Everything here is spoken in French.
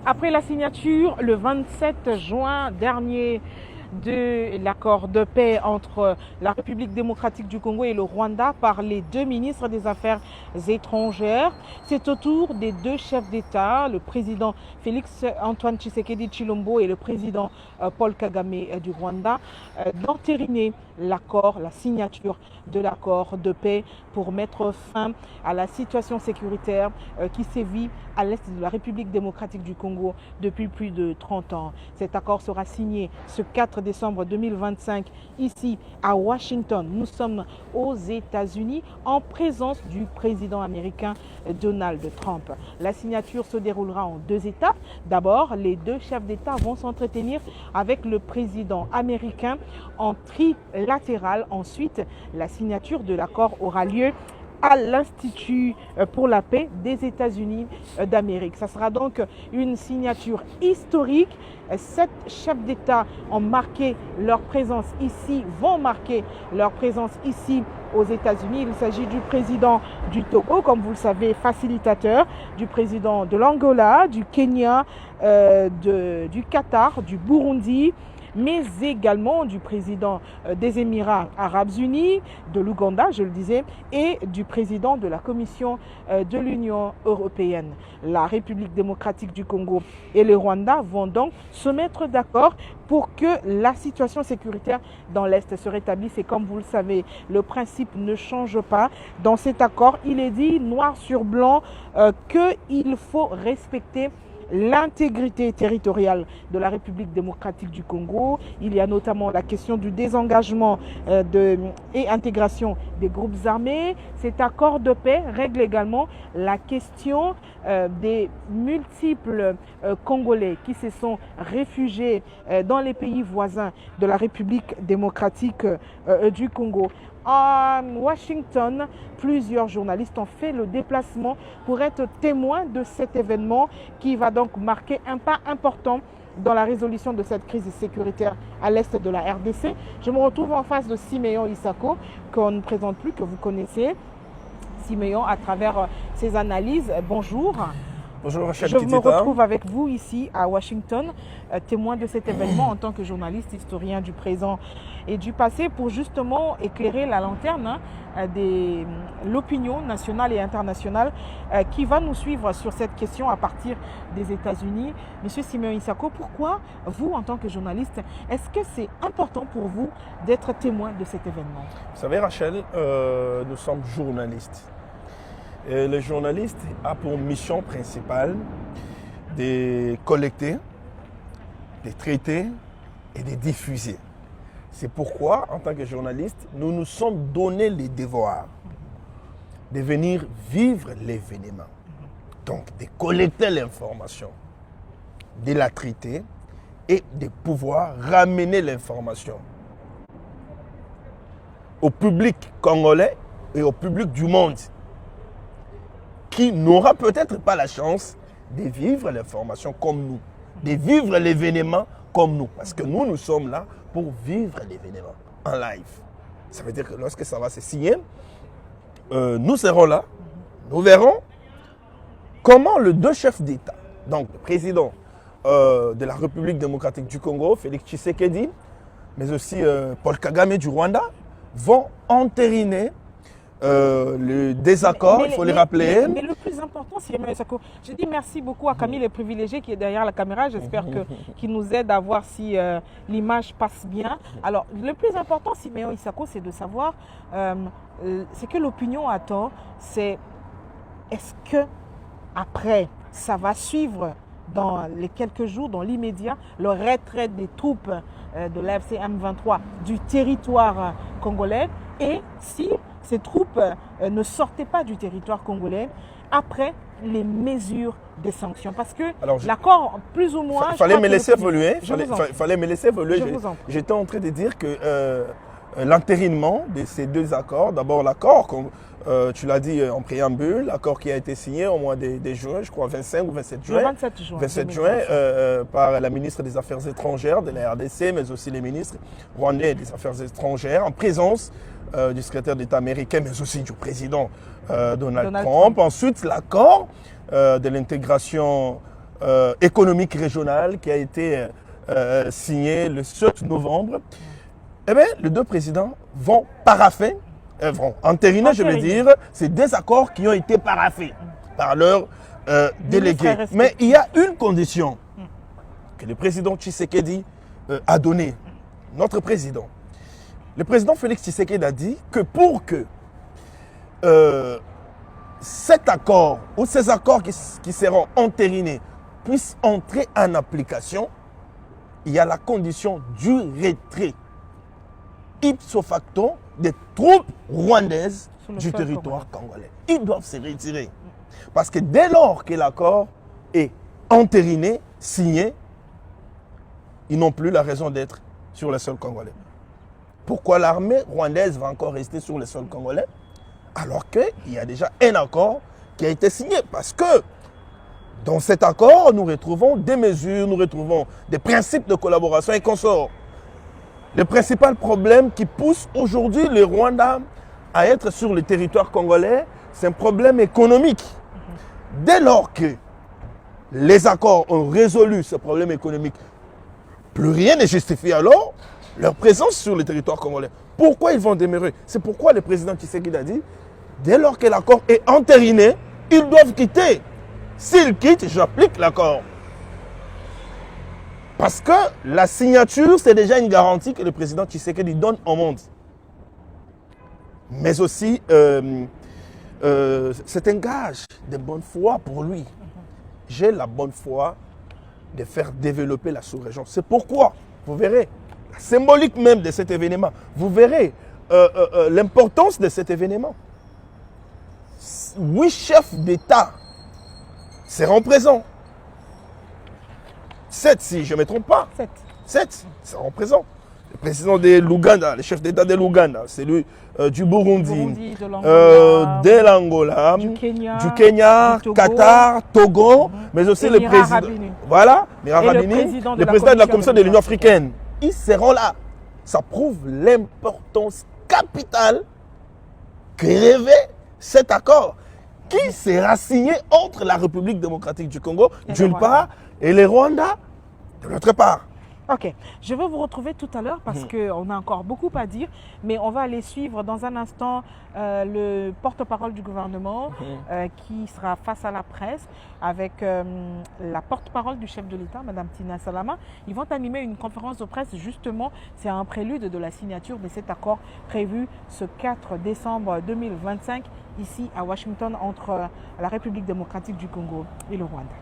Après la signature le 27 juin dernier de l'accord de paix entre la République démocratique du Congo et le Rwanda par les deux ministres des Affaires étrangères, c'est au tour des deux chefs d'État, le président Félix Antoine Tshisekedi Tshilombo et le président Paul Kagame du Rwanda, d'entériner l'accord, la signature de l'accord de paix pour mettre fin à la situation sécuritaire qui sévit à l'est de la République démocratique du Congo depuis plus de 30 ans. Cet accord sera signé ce 4 décembre 2025 ici à Washington. Nous sommes aux États-Unis en présence du président américain Donald Trump. La signature se déroulera en deux étapes. D'abord, les deux chefs d'État vont s'entretenir avec le président américain en trilatéral. Ensuite, la signature de l'accord aura lieu à l'Institut pour la paix des États-Unis d'Amérique. Ça sera donc une signature historique. 7 chefs d'État ont marqué leur présence ici, vont marquer leur présence ici aux États-Unis. Il s'agit du président du Togo, comme vous le savez, facilitateur, du président de l'Angola, du Kenya, du Qatar, du Burundi, mais également du président des Émirats arabes unis, de l'Ouganda, je le disais, et du président de la Commission de l'Union européenne. La République démocratique du Congo et le Rwanda vont donc se mettre d'accord pour que la situation sécuritaire dans l'Est se rétablisse. Et comme vous le savez, le principe ne change pas. Dans cet accord, il est dit noir sur blanc qu'il faut respecter l'intégrité territoriale de la République démocratique du Congo. Il y a notamment la question du désengagement et intégration des groupes armés. Cet accord de paix règle également la question des multiples Congolais qui se sont réfugiés dans les pays voisins de la République démocratique du Congo. À Washington, plusieurs journalistes ont fait le déplacement pour être témoins de cet événement qui va donc marquer un pas important dans la résolution de cette crise sécuritaire à l'est de la RDC. Je me retrouve en face de Simeon Issako, qu'on ne présente plus, que vous connaissez. Simeon, à travers ses analyses, bonjour. Bonjour Rachel. Je me retrouve avec vous ici à Washington, témoin de cet événement en tant que journaliste, historien du présent et du passé, pour justement éclairer la lanterne de l'opinion nationale et internationale qui va nous suivre sur cette question à partir des États-Unis. Monsieur Simeon Issako, pourquoi vous, en tant que journaliste, est-ce que c'est important pour vous d'être témoin de cet événement? Vous savez Rachel, nous sommes journalistes. Et le journaliste a pour mission principale de collecter, de traiter et de diffuser. C'est pourquoi, en tant que journaliste, nous nous sommes donné les devoirs de venir vivre l'événement. Donc, de collecter l'information, de la traiter et de pouvoir ramener l'information au public congolais et au public du monde, qui n'aura peut-être pas la chance de vivre l'information comme nous, de vivre l'événement comme nous. Parce que nous, nous sommes là pour vivre l'événement en live. Ça veut dire que lorsque ça va se signer, nous serons là, nous verrons comment les deux chefs d'État, donc le président de la République démocratique du Congo, Félix Tshisekedi, mais aussi Paul Kagame du Rwanda, vont entériner le désaccord, il faut le rappeler. Mais le plus important, c'est je dis merci beaucoup à Camille le privilégié qui est derrière la caméra. J'espère qu'il nous aide à voir si l'image passe bien. Alors, le plus important, Simeon Issako, c'est de savoir ce que l'opinion attend. C'est est-ce que après, ça va suivre dans les quelques jours, dans l'immédiat, le retrait des troupes de l'AFC M23 du territoire congolais, et si ces troupes ne sortaient pas du territoire congolais après les mesures des sanctions. Parce que l'accord, plus ou moins... Il fallait me laisser évoluer. Fallait me laisser évoluer. J'étais en train de dire que l'entérinement de ces deux accords, d'abord l'accord, tu l'as dit en préambule, l'accord qui a été signé au mois de juin, je crois 25 ou 27 juin. Le 27 juin. 27 juin par la ministre des Affaires étrangères de la RDC, mais aussi les ministres rwandais des Affaires étrangères, en présence du secrétaire d'État américain, mais aussi du président Donald Trump. Ensuite, l'accord de l'intégration économique régional qui a été signé le 7 novembre. Eh bien, les deux présidents vont paraffer, vont entériner, je veux dire, ces deux accords qui ont été paraffés par leurs délégués. Mais il y a une condition que le président Tshisekedi a donnée, notre président. Le président Félix Tshisekedi a dit que pour que cet accord ou ces accords qui seront entérinés puissent entrer en application, il y a la condition du retrait ipso facto des troupes rwandaises du territoire congolais. Ils doivent se retirer. Parce que dès lors que l'accord est entériné, signé, ils n'ont plus la raison d'être sur le sol congolais. Pourquoi l'armée rwandaise va encore rester sur le sol congolais alors qu'il y a déjà un accord qui a été signé? Parce que dans cet accord, nous retrouvons des mesures, nous retrouvons des principes de collaboration et consorts. Le principal problème qui pousse aujourd'hui le Rwanda à être sur le territoire congolais, c'est un problème économique. Dès lors que les accords ont résolu ce problème économique, plus rien ne justifie alors leur présence sur le territoire congolais. Pourquoi ils vont demeurer? C'est pourquoi le président Tshisekedi a dit, dès lors que l'accord est entériné, ils doivent quitter. S'ils quittent, j'applique l'accord. Parce que la signature, c'est déjà une garantie que le président Tshisekedi donne au monde. Mais aussi, c'est un gage de bonne foi pour lui. J'ai la bonne foi de faire développer la sous-région. C'est pourquoi, vous verrez, la symbolique même de cet événement, vous verrez l'importance de cet événement. 8 chefs d'État seront présents. 7, si je ne me trompe pas. 7 seront présents. Le président de l'Ouganda, le chef d'État de l'Ouganda, celui du Burundi, de l'Angola, du Kenya, du Togo, Qatar, Togo, mais aussi le président. Voilà, le président de la Commission de l'Union africaine. Ils seront là. Ça prouve l'importance capitale que revêt cet accord qui sera signé entre la République démocratique du Congo, d'une part, et le Rwanda, de l'autre part. Ok, je vais vous retrouver tout à l'heure parce qu'on a encore beaucoup à dire, mais on va aller suivre dans un instant le porte-parole du gouvernement qui sera face à la presse avec la porte-parole du chef de l'État, Mme Tina Salama. Ils vont animer une conférence de presse, justement, c'est un prélude de la signature de cet accord prévu ce 4 décembre 2025 ici à Washington entre la République démocratique du Congo et le Rwanda.